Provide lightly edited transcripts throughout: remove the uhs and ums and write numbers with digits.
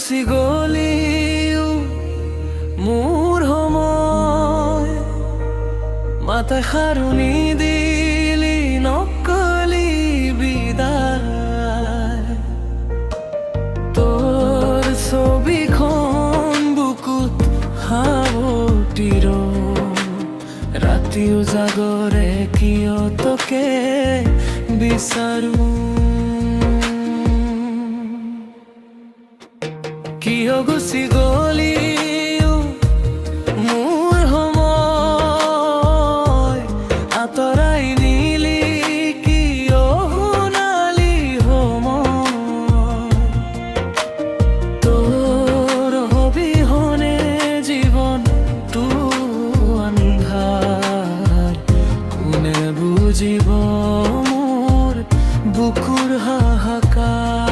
গুচি গলিও মোৰ সময় মাথায় খাৰুনি দিলি নকলি বিদায় তোৰ ছবিখন বুকুত সাৱটিৰ ৰাতিও জাগৰে কিয় তোকে বিচাৰো কিয় গুচি গলি মোৰ সময় আঁতৰাই নিলি কিয় শুনালি সময় তোৰ অবিহনে জীৱনটো আন্ধাৰ কোনে বুজিব মোৰ বুকুৰ হাহাকাৰ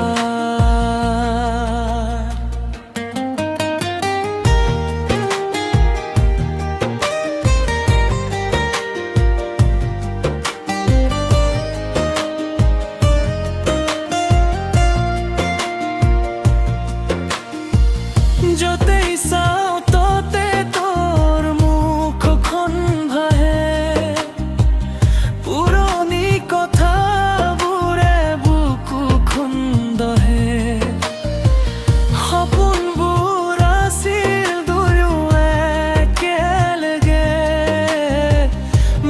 যতেই চাও ততে তোৰ মুখখন ভাহে পুৰণি কথাবোৰে বুকু খুন্দহে সপোনবোৰ আছিল দুয়ো একেলগে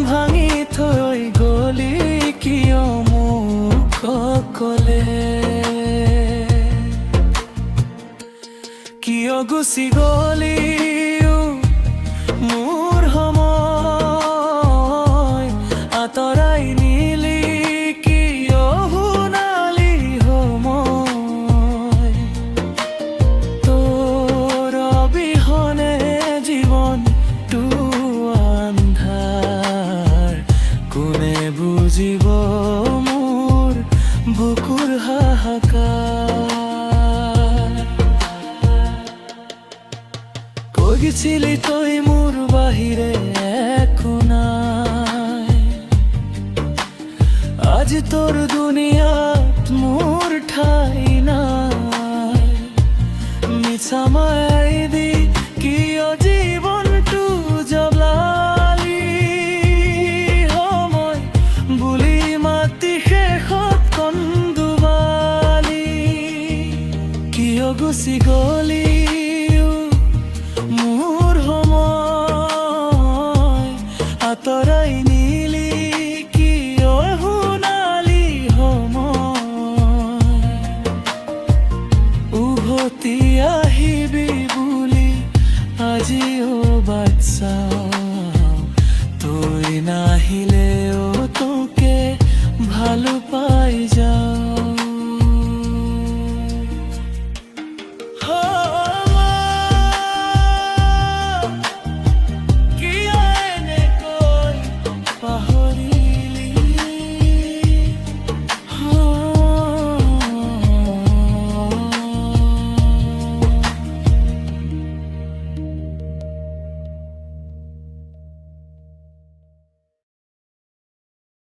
ভাঙি থৈ গলি কিয় মোক অকলে কিয় গুচি গলি মোৰ সময় আঁতৰাই নিলি কিয় শুনালি সময় তোৰ অবিহনে জীৱনটো আন্ধাৰ কোনে বুজিব মোৰ বুকুৰ হাহাকাৰ কৈ গেছিলি তই মোৰ বাহিৰে একো নাই আজি তোৰ দুনিয়াত মোৰ ঠাই নাই মিছা মায়াই দি কিয় জীৱনটো জবলালি সময় বুলি মাতি শেষত কন্দুৱালি কিয় গুচি গলি মোৰ সময় আঁতৰাই নিলি কিয় শুনালি সময় উভতি আহিবি বুলি আজিও বাট চাওঁ তই নাহিলি